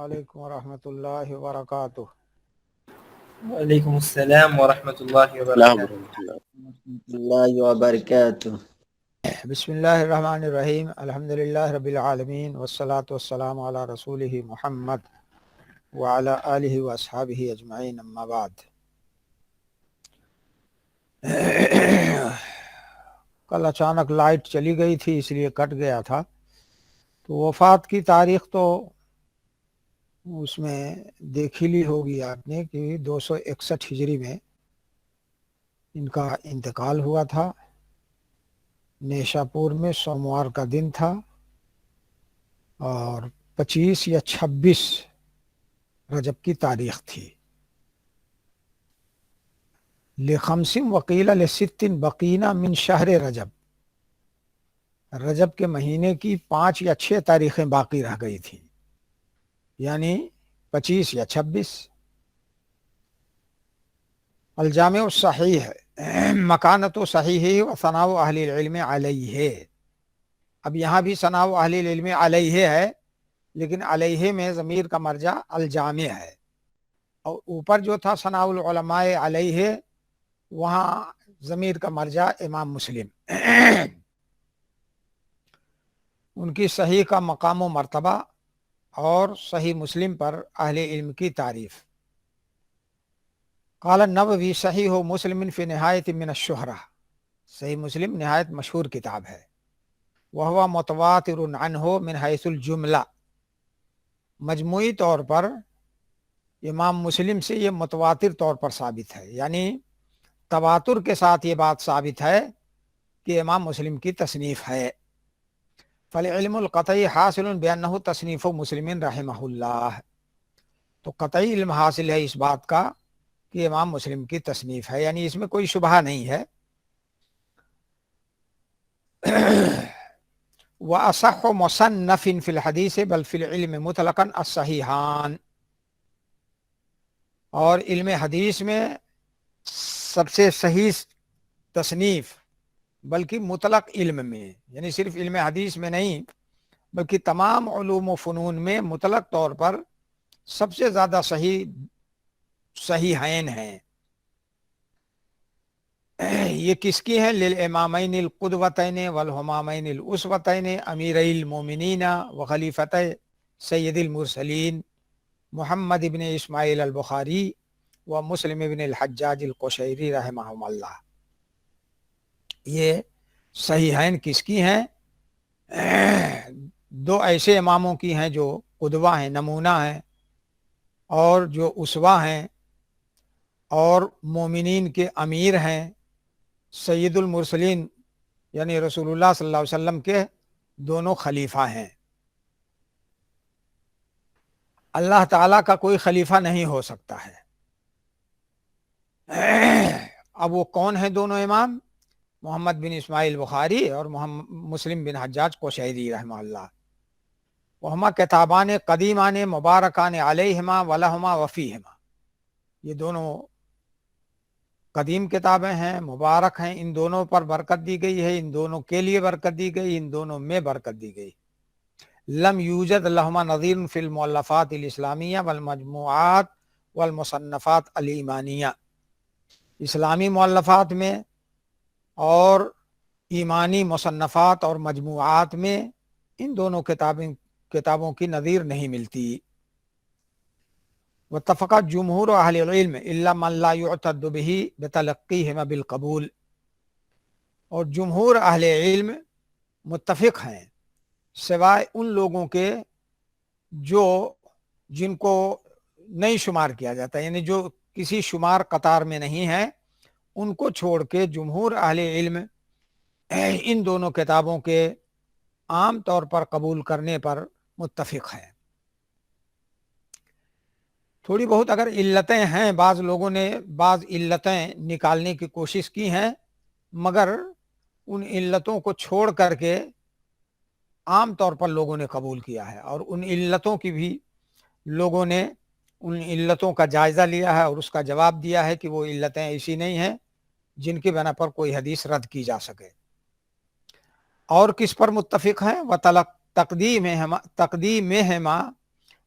علیکم ورحمۃ اللہ وبرکاتہ۔ وعلیکم السلام ورحمۃ اللہ وبرکاتہ۔ اللہ وبرکاتہ۔ بسم اللہ الرحمن الرحیم، الحمد للہ رب العالمین، والصلاة والسلام علی رسولہ محمد وعلی آلہ واصحابہ اجمعین، اما بعد۔ کل اچانک لائٹ چلی گئی تھی اس لیے کٹ گیا تھا، تو وفات کی تاریخ تو اس میں دیکھ ہی لی ہوگی آپ نے کہ 261 ہجری میں ان کا انتقال ہوا تھا۔ نیشا پور میں سوموار کا دن تھا اور 25 یا 26 رجب کی تاریخ تھی۔ لخمسم وقیل لستن بقینہ من شہر رجب، رجب کے مہینے کی 5 یا 6 تاریخیں باقی رہ گئی تھیں، یعنی 25 یا 26۔ الجامع الصحیح ہے، مکانت و صحیح و ثناء اہل العلم علیہ۔ اب یہاں بھی ثناء اہل العلم علیہ ہے، لیکن علیہ میں ضمیر کا مرجع الجامع ہے، اور اوپر جو تھا ثناء العلماء علیہ، وہاں ضمیر کا مرجع امام مسلم۔ ان کی صحیح کا مقام و مرتبہ اور صحیح مسلم پر اہل علم کی تعریف۔ قال النووی صحیح مسلم فی نہایت من الشہرہ، صحیح مسلم نہایت مشہور کتاب ہے۔ وہو متواتر عنہ من حیث الجملہ، مجموعی طور پر امام مسلم سے یہ متواتر طور پر ثابت ہے، یعنی تواتر کے ساتھ یہ بات ثابت ہے کہ امام مسلم کی تصنیف ہے۔ فالعلم القطعی حاصل بانہ تصنیف مسلم رحمہ اللہ، تو قطعی علم حاصل ہے اس بات کا کہ امام مسلم کی تصنیف ہے، یعنی اس میں کوئی شبہ نہیں ہے۔ وَأَصَحُّ مُصَنَّفٍ فِي الْحَدِيثِ بل فِي الْعِلْمِ مُطْلَقًا الصَّحِيحَانِ، اور علم حدیث میں سب سے صحیح تصنیف بلکہ مطلق علم میں، یعنی صرف علم حدیث میں نہیں بلکہ تمام علوم و فنون میں مطلق طور پر سب سے زیادہ صحیحین ہیں۔ یہ کس کی ہیں؟ للامامین القدوتین والہمامین الاسوتین امیرئی المومنین وخلیفتہ سید المرسلین محمد ابن اسماعیل البخاری و مسلم ابن الحجاج القشیری رحمہم اللہ۔ یہ صحیحین کس کی ہیں؟ دو ایسے اماموں کی ہیں جو قدوہ ہیں، نمونہ ہیں، اور جو اسوہ ہیں اور مومنین کے امیر ہیں، سید المرسلین یعنی رسول اللہ صلی اللہ علیہ وسلم کے دونوں خلیفہ ہیں۔ اللہ تعالیٰ کا کوئی خلیفہ نہیں ہو سکتا ہے۔ اب وہ کون ہیں دونوں امام؟ محمد بن اسماعیل بخاری اور مسلم بن حجاج قشیری رحمہ اللہ۔ وہما کتابان قدیمان مبارکان علیہما ولہما وفیہما، یہ دونوں قدیم کتابیں ہیں، مبارک ہیں، ان دونوں پر برکت دی گئی ہے، ان دونوں کے لیے برکت دی گئی، ان دونوں میں برکت دی گئی۔ لم یوجد لہما نظیر فی المؤلفات الاسلامیہ والمجموعات والمصنفات الایمانیہ، اسلامی مؤلفات میں اور ایمانی مصنفات اور مجموعات میں ان دونوں کتابوں کی نظیر نہیں ملتی۔ واتفق جمہور اہل العلم الا من لا يعتد به بتلقیہما بالقبول، اور جمہور اہل علم متفق ہیں سوائے ان لوگوں کے جن کو نہیں شمار کیا جاتا، یعنی جو کسی شمار قطار میں نہیں ہیں، ان کو چھوڑ کے جمہور اہل علم ان دونوں کتابوں کے عام طور پر قبول کرنے پر متفق ہیں۔ تھوڑی بہت اگر علتیں ہیں، بعض لوگوں نے بعض علتیں نکالنے کی کوشش کی ہیں، مگر ان علتوں کو چھوڑ کر کے عام طور پر لوگوں نے قبول کیا ہے، اور ان علتوں کی بھی لوگوں نے ان علتوں کا جائزہ لیا ہے اور اس کا جواب دیا ہے کہ وہ علتیں ایسی نہیں ہیں جن کی بنا پر کوئی حدیث رد کی جا سکے۔ اور کس پر متفق ہیں؟ تقدیمہما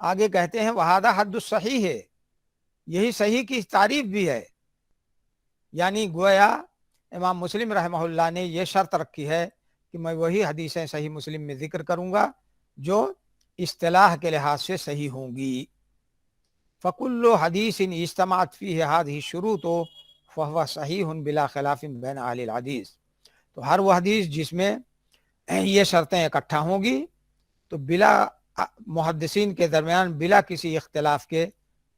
آگے کہتے ہیں وہذا حد الصحیح ہے، یہی صحیح کی تعریف بھی ہے، یعنی گویا امام مسلم رحمہ اللہ نے یہ شرط رکھی ہے کہ میں وہی حدیثیں صحیح مسلم میں ذکر کروں گا جو اصطلاح کے لحاظ سے صحیح ہوں گی۔ فکل حدیث اجتمعت فیہ ہذہ الشروط فہو صحیح بلا خلاف بین اہل الحدیث، تو ہر وہ حدیث جس میں یہ شرطیں اکٹھا ہوں گی تو بلا محدثین کے درمیان بلا کسی اختلاف کے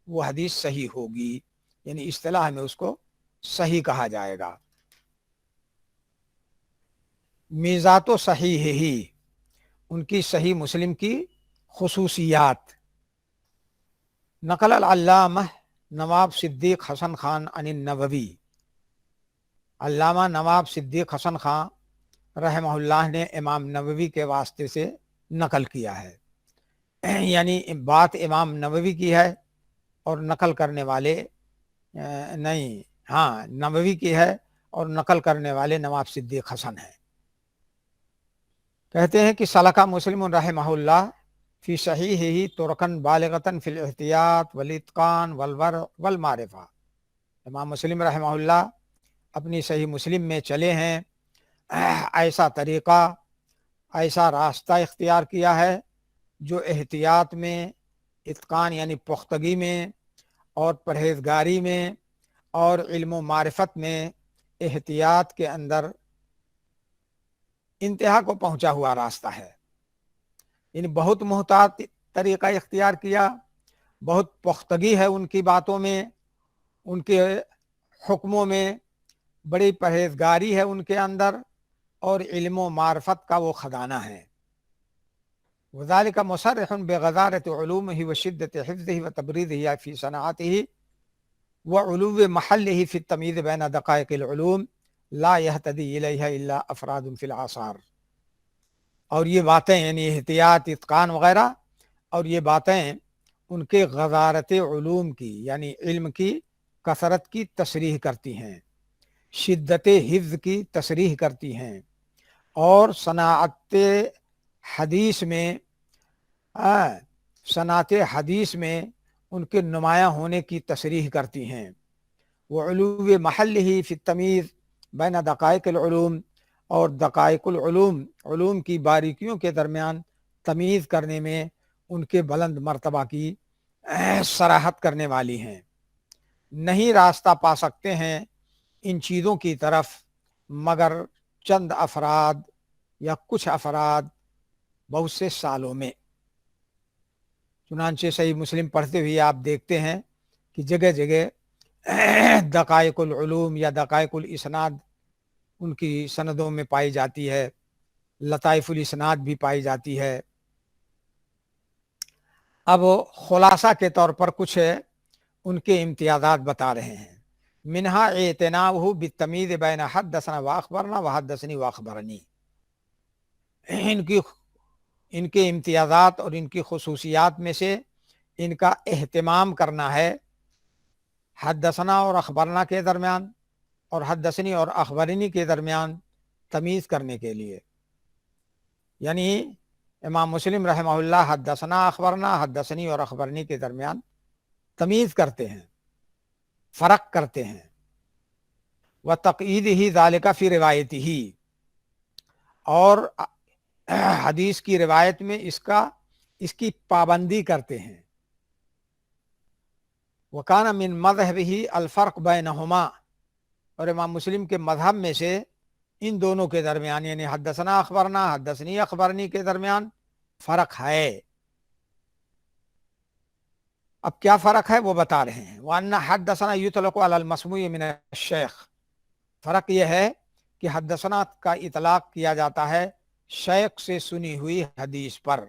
وہ حدیث صحیح ہوگی، یعنی اصطلاح میں اس کو صحیح کہا جائے گا۔ میزات و صحیح ہی، ان کی صحیح مسلم کی خصوصیات۔ نقل العلامہ نواب صدیق حسن خان عن النووی، علامہ نواب صدیق حسن خان رحمہ اللہ نے امام نووی کے واسطے سے نقل کیا ہے، یعنی بات امام نووی کی ہے اور نقل کرنے والے نہیں، ہاں نووی کی ہے اور نقل کرنے والے نواب صدیق حسن ہیں۔ کہتے ہیں کہ سلکہ مسلم رحمہ اللہ فی صحیحہ ترکن بالغتاً فی الاحتیاط والاتقان والورع والمعرفہ، امام مسلم رحمہ اللہ اپنی صحیح مسلم میں چلے ہیں، ایسا طریقہ، ایسا راستہ اختیار کیا ہے جو احتیاط میں، اتقان یعنی پختگی میں، اور پرہیزگاری میں، اور علم و معرفت میں، احتیاط کے اندر انتہا کو پہنچا ہوا راستہ ہے، یعنی بہت محتاط طریقہ اختیار کیا، بہت پختگی ہے ان کی باتوں میں، ان کے حکموں میں بڑی پرہیزگاری ہے ان کے اندر، اور علم و معرفت کا وہ خزانہ ہے۔ وذالک مصرح بغزارۃ علومہ وشدۃ حفظہ وتبریزہ فی صنعتہ وعلو محلہ فی التمییز بین دقائق العلوم لا یہتدی الیہ الا افراد فی الآثار۔ اور یہ باتیں یعنی احتیاط، اتقان وغیرہ، اور یہ باتیں ان کے غزارت علوم کی یعنی علم کی کثرت کی تصریح کرتی ہیں، شدت حفظ کی تصریح کرتی ہیں، اور صنعت حدیث میں صنعت حدیث میں ان کے نمایاں ہونے کی تصریح کرتی ہیں۔ وعلو محلہ فی التمییز بین دقائق العلوم، اور دقائق العلوم، علوم کی باریکیوں کے درمیان تمیز کرنے میں ان کے بلند مرتبہ کی صراحت کرنے والی ہیں۔ نہیں راستہ پا سکتے ہیں ان چیزوں کی طرف مگر چند افراد یا کچھ افراد بہت سے سالوں میں۔ چنانچہ صحیح مسلم پڑھتے ہوئے آپ دیکھتے ہیں کہ جگہ جگہ دقائق العلوم یا دقائق الاسناد ان کی سندوں میں پائی جاتی ہے، لطائف الاسناد بھی پائی جاتی ہے۔ اب خلاصہ کے طور پر کچھ ان کے امتیازات بتا رہے ہیں۔ منہا اعتناؤہ بالتمییز بین حدثنا واخبرنا وحدثنی واخبرنی، ان کے امتیازات اور ان کی خصوصیات میں سے ان کا اہتمام کرنا ہے حدثنا اور اخبرنا کے درمیان اور حدثنی اور اخبرنی کے درمیان تمیز کرنے کے لیے، یعنی امام مسلم رحمہ اللہ حدثنا اخبرنا، حدثنی اور اخبرنی کے درمیان تمیز کرتے ہیں، فرق کرتے ہیں۔ وتقییدہ ذالک فی روایتہ، اور حدیث کی روایت میں اس کی پابندی کرتے ہیں۔ وکان من مذہبہ الفرق بینہما، اور امام مسلم کے مذہب میں سے ان دونوں کے درمیان یعنی حدثنا اخبرنا، حدثنی اخبرنی کے درمیان فرق ہے۔ اب کیا فرق ہے وہ بتا رہے ہیں۔ وَأَنَّ حَدَّثَنَا يُطْلَقُ عَلَى الْمَسْمُوعِ مِنَ الشَّيْخِ، فرق یہ ہے کہ حدثنا کا اطلاق کیا جاتا ہے شیخ سے سنی ہوئی حدیث پر،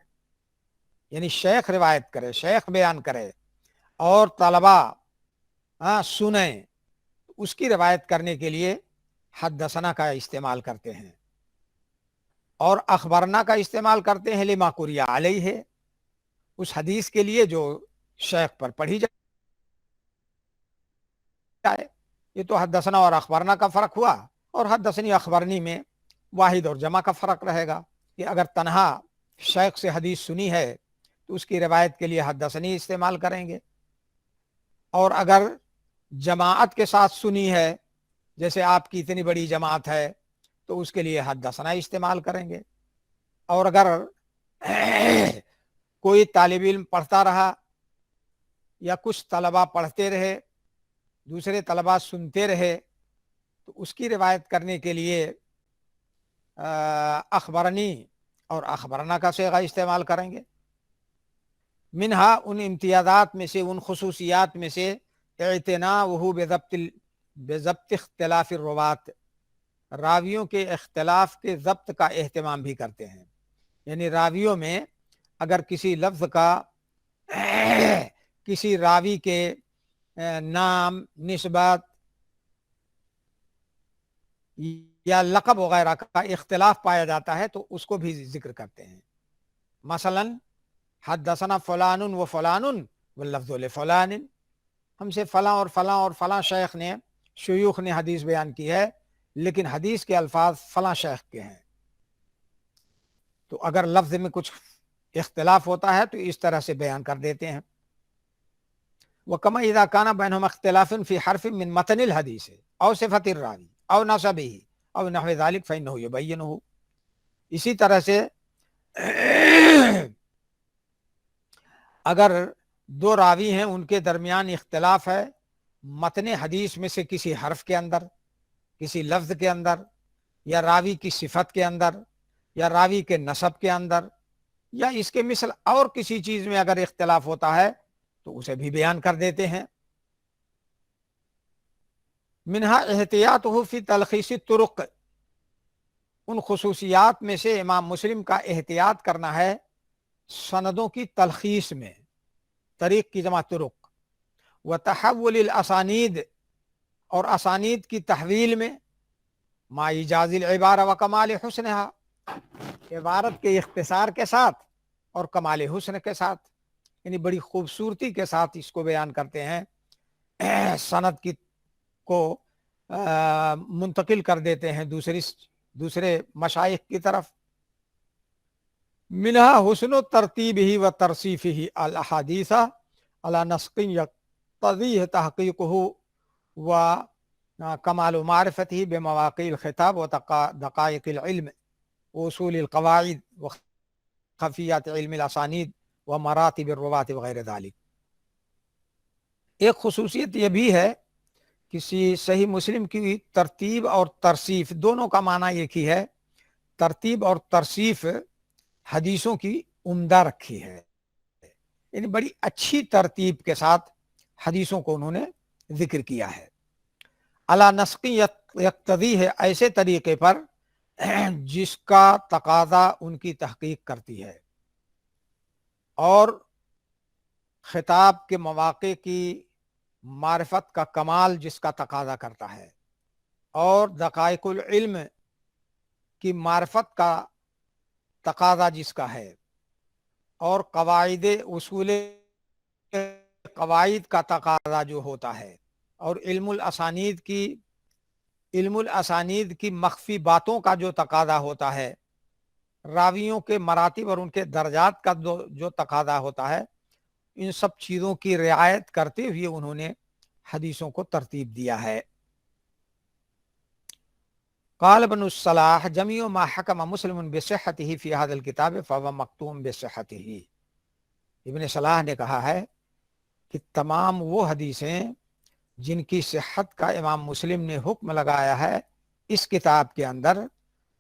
یعنی شیخ روایت کرے، شیخ بیان کرے اور طلبہ سنیں، اس کی روایت کرنے کے لیے حدثنا کا استعمال کرتے ہیں، اور اخبرنا کا استعمال کرتے ہیں لما قرئ علیہ، اس حدیث کے لیے جو شیخ پر پڑھی جائے۔ یہ تو حدثنا اور اخبرنا کا فرق ہوا، اور حدثنی اخبرنی میں واحد اور جمع کا فرق رہے گا کہ اگر تنہا شیخ سے حدیث سنی ہے تو اس کی روایت کے لیے حدثنی استعمال کریں گے، اور اگر جماعت کے ساتھ سنی ہے، جیسے آپ کی اتنی بڑی جماعت ہے، تو اس کے لیے حدثنا استعمال کریں گے، اور اگر کوئی طالب علم پڑھتا رہا یا کچھ طلبہ پڑھتے رہے، دوسرے طلبہ سنتے رہے، تو اس کی روایت کرنے کے لیے اخبرنی اور اخبرنا کا صیغہ استعمال کریں گے۔ منہا، ان امتیازات میں سے، ان خصوصیات میں سے، اعتناؤہ بضبط اختلاف الروات، راویوں کے اختلاف کے ضبط کا اہتمام بھی کرتے ہیں، یعنی راویوں میں اگر کسی لفظ کا کسی راوی کے نام، نسبت یا لقب وغیرہ کا اختلاف پایا جاتا ہے تو اس کو بھی ذکر کرتے ہیں۔ مثلا حدثنا فلان و فلان واللفظ لفلان، ہم سے فلاں اور فلاں اور فلاں شیخ نے، شیوخ نے حدیث بیان کی ہے، لیکن حدیث کے الفاظ فلاں شیخ کے ہیں۔ تو اگر لفظ میں کچھ اختلاف ہوتا ہے تو اس طرح سے بیان کر دیتے ہیں۔ وَكَمَا إِذَا كَانَ بَيْنَهُمْ اخْتِلَافٌ فِي حَرْفٍ مِّن مَتْنِ الْحَدِيثِ أَوْ صِفَةِ الرَّاوِي أَوْ نَسَبِهِ أَوْ نَحْوِ ذَلِكَ فَإِنَّهُ يُبَيِّنُهُ۔ اسی طرح سے اگر دو راوی ہیں، ان کے درمیان اختلاف ہے متن حدیث میں سے کسی حرف کے اندر، کسی لفظ کے اندر، یا راوی کی صفت کے اندر، یا راوی کے نسب کے اندر، یا اس کے مثل اور کسی چیز میں اگر اختلاف ہوتا ہے تو اسے بھی بیان کر دیتے ہیں۔ منہا احتیاطہ فی تلخیص الطرق، ان خصوصیات میں سے امام مسلم کا احتیاط کرنا ہے سندوں کی تلخیص میں، طریق کی جمع طرق، وتحول الاسانید، اور اسانید کی تحویل میں، ما ایجاز العبارہ و کمال حسنها، عبارت کے اختصار کے ساتھ اور کمال حسن کے ساتھ، یعنی بڑی خوبصورتی کے ساتھ اس کو بیان کرتے ہیں، سند کی کو منتقل کر دیتے ہیں دوسرے مشائخ کی طرف۔ منہا حسن و ترتیبہ و ترصیفہ الاحادیث علی نسق یقتضیہ تحقیقہ و کمال معرفتہ بمواقع الخطاب و دقائق العلم و اصول القواعد و خفیات علم الاسانید و مراتب الروات وغیرہ ذالک۔ ایک خصوصیت یہ بھی ہے، کسی صحیح مسلم کی ترتیب اور ترصیف دونوں کا معنی ایک ہی ہے۔ ترتیب اور ترصیف حدیثوں کی عمدہ رکھی ہے، یعنی بڑی اچھی ترتیب کے ساتھ حدیثوں کو انہوں نے ذکر کیا ہے۔ علی نسق یقتضی ہے، ایسے طریقے پر جس کا تقاضا ان کی تحقیق کرتی ہے، اور خطاب کے مواقع کی معرفت کا کمال جس کا تقاضا کرتا ہے، اور دقائق العلم کی معرفت کا تقاضا جس کا ہے، اور قواعد اصول قواعد کا تقاضا جو ہوتا ہے، اور علم الاسانید کی مخفی باتوں کا جو تقاضا ہوتا ہے، راویوں کے مراتب اور ان کے درجات کا جو تقاضا ہوتا ہے، ان سب چیزوں کی رعایت کرتے ہوئے انہوں نے حدیثوں کو ترتیب دیا ہے۔ قال ابن الصلاح جميع ما حكم مسلم بصحته في هذا الكتاب فهو مكتوم بصحته۔ ابن صلاح نے کہا ہے کہ تمام وہ حدیثیں جن کی صحت کا امام مسلم نے حکم لگایا ہے اس کتاب کے اندر،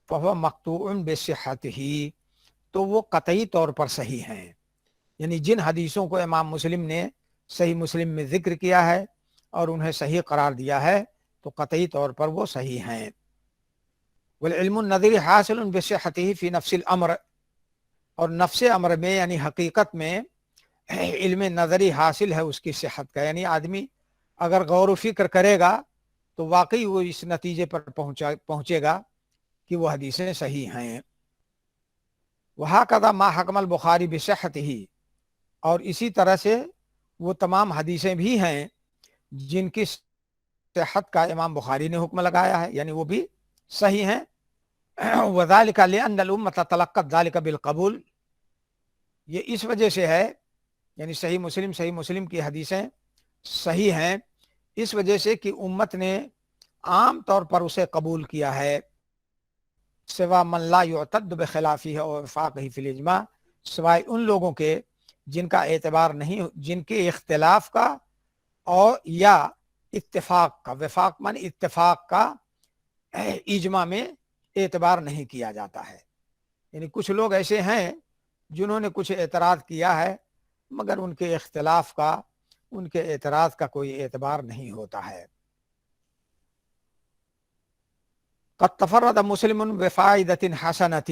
فهو مکتوم بصحته، تو وہ قطعی طور پر صحیح ہیں، یعنی جن حدیثوں کو امام مسلم نے صحیح مسلم میں ذکر کیا ہے اور انہیں صحیح قرار دیا ہے تو قطعی طور پر وہ صحیح ہیں۔ والعلم النظری حاصل بصحته فی نفس الامر، اور نفس امر میں یعنی حقیقت میں علم نظری حاصل ہے اس کی صحت کا، یعنی آدمی اگر غور و فکر کرے گا تو واقعی وہ اس نتیجے پر پہنچے گا کہ وہ حدیثیں صحیح ہیں۔ وہکذا ما حکم البخاری بصحته، اور اسی طرح سے وہ تمام حدیثیں بھی ہیں جن کی صحت کا امام بخاری نے حکم لگایا ہے، یعنی وہ بھی صحیح ہیں۔ وذالک لأن الامة تلقت ذلك بالقبول، یہ اس وجہ سے ہے، یعنی صحیح مسلم کی حدیثیں صحیح ہیں اس وجہ سے کہ امت نے عام طور پر اسے قبول کیا ہے، سوا من لا یعتد بخلافی ہے اور وفاقہ فی الاجماع، سوائے ان لوگوں کے جن کا اعتبار نہیں، جن کے اختلاف کا اور یا اتفاق کا، وفاق من اتفاق کا اجماع میں اعتبار نہیں کیا جاتا ہے۔ یعنی کچھ لوگ ایسے ہیں جنہوں نے کچھ اعتراض کیا ہے مگر ان کے اختلاف کا، ان کے اعتراض کا کوئی اعتبار نہیں ہوتا ہے۔ قد تفرد مسلم بفائدۃ حسنۃ،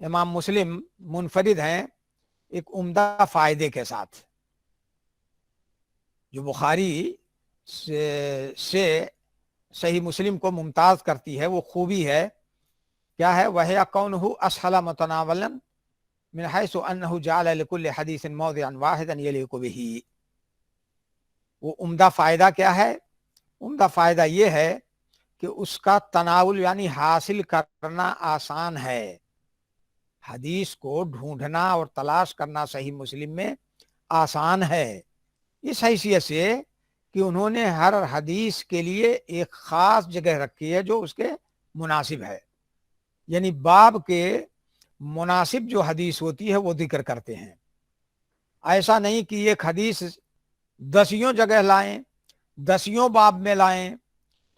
امام مسلم منفرد ہیں ایک عمدہ فائدے کے ساتھ، جو بخاری سے صحیح مسلم کو ممتاز کرتی ہے، وہ خوبی ہے، کیا ہے؟ وَهِيَ كَوْنُهُ أَسْهَلَ مُتَنَاوَلًا مِنْ حَيْثُ أَنَّهُ جَعَلَ لِكُلِّ حَدِيثٍ مَوْضِعًا وَاحِدًا يَلِيقُ بِهِ۔ وہ عمدہ فائدہ کیا ہے؟ عمدہ فائدہ یہ ہے کہ اس کا تناول یعنی حاصل کرنا آسان ہے، حدیث کو ڈھونڈنا اور تلاش کرنا صحیح مسلم میں آسان ہے، اس حیثیت سے کہ انہوں نے ہر حدیث کے لیے ایک خاص جگہ رکھی ہے جو اس کے مناسب ہے، یعنی باب کے مناسب جو حدیث ہوتی ہے وہ ذکر کرتے ہیں۔ ایسا نہیں کہ ایک حدیث 10 جگہ لائیں، 10 باب میں لائیں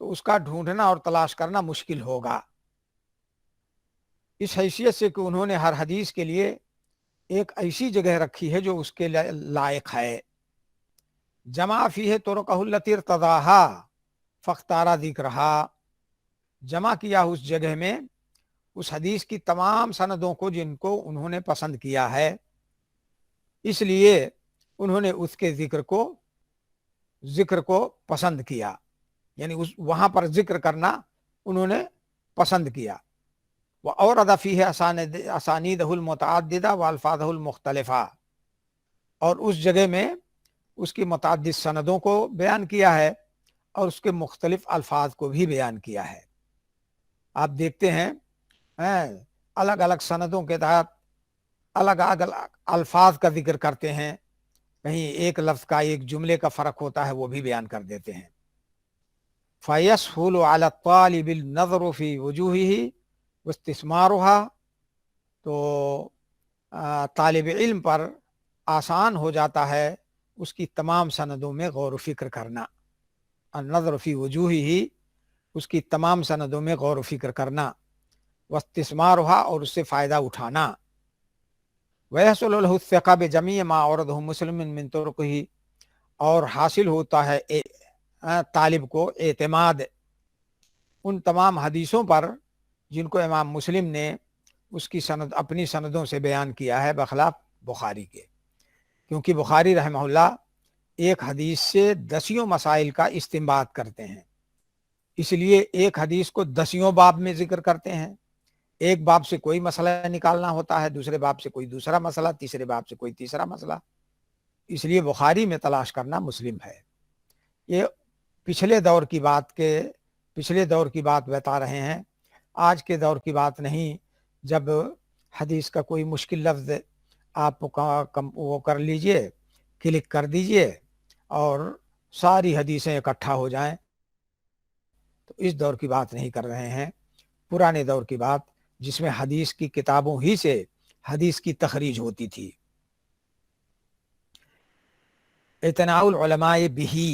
تو اس کا ڈھونڈنا اور تلاش کرنا مشکل ہوگا، اس حیثیت سے کہ انہوں نے ہر حدیث کے لیے ایک ایسی جگہ رکھی ہے جو اس کے لائق ہے۔ جمع فیہ طرقہ التی ارتضاہا فاختارا ذکرہا، جمع کیا اس جگہ میں اس حدیث کی تمام سندوں کو جن کو انہوں نے پسند کیا ہے، اس لیے انہوں نے اس کے ذکر کو پسند کیا، یعنی وہاں پر ذکر کرنا انہوں نے پسند کیا۔ وَأَوْرَدَ فِيهِ أَسَانِيدَهُ الْمُتَعَدِّدَةَ وَأَلْفَاظَهُ الْمُخْتَلِفَةَ، اور اس جگہ میں اس کی متعدد سندوں کو بیان کیا ہے اور اس کے مختلف الفاظ کو بھی بیان کیا ہے۔ آپ دیکھتے ہیں الگ الگ سندوں کے تحت الگ الگ الفاظ کا ذکر کرتے ہیں، کہیں ایک لفظ کا ایک جملے کا فرق ہوتا ہے وہ بھی بیان کر دیتے ہیں۔ فَيَسْهُلُ عَلَى الطَّالِبِ النَّظْرُ فِي وُجُوهِهِ وَاسْتِثْمَارُهَا، تو طالب علم پر آسان ہو جاتا ہے اس کی تمام سندوں میں غور و فکر کرنا، النظر فی وجوہہ، اس کی تمام سندوں میں غور و فکر کرنا، واستثمارها، اور اس سے فائدہ اٹھانا، ویحصل له الثقہ بجمیع ما اوردہ مسلم من طرقہ، اور حاصل ہوتا ہے طالب کو اعتماد ان تمام حدیثوں پر جن کو امام مسلم نے اس کی سند اپنی سندوں سے بیان کیا ہے بخلاف بخاری کے، کیونکہ بخاری رحمہ اللہ ایک حدیث سے 10 مسائل کا استنباط کرتے ہیں، اس لیے ایک حدیث کو 10 باب میں ذکر کرتے ہیں، ایک باب سے کوئی مسئلہ نکالنا ہوتا ہے، دوسرے باب سے کوئی دوسرا مسئلہ، تیسرے باب سے کوئی تیسرا مسئلہ، اس لیے بخاری میں تلاش کرنا مسلم ہے۔ یہ پچھلے دور کی بات بتا رہے ہیں، آج کے دور کی بات نہیں۔ جب حدیث کا کوئی مشکل لفظ آپ وہ کر لیجئے، کلک کر دیجئے اور ساری حدیثیں اکٹھا ہو جائیں، تو اس دور کی بات نہیں کر رہے ہیں، پرانے دور کی بات جس میں حدیث کی کتابوں ہی سے حدیث کی تخریج ہوتی تھی۔ اعتناء العلماء بہی،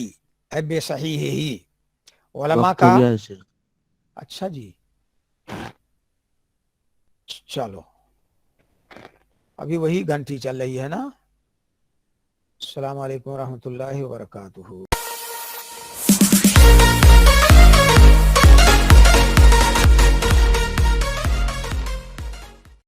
بے صحیح ہی، علماء وقت کا، ہو گیا ہے سر۔ اچھا جی، چلو ابھی وہی گھنٹی چل رہی ہے نا۔ السلام علیکم ورحمۃ اللہ وبرکاتہ۔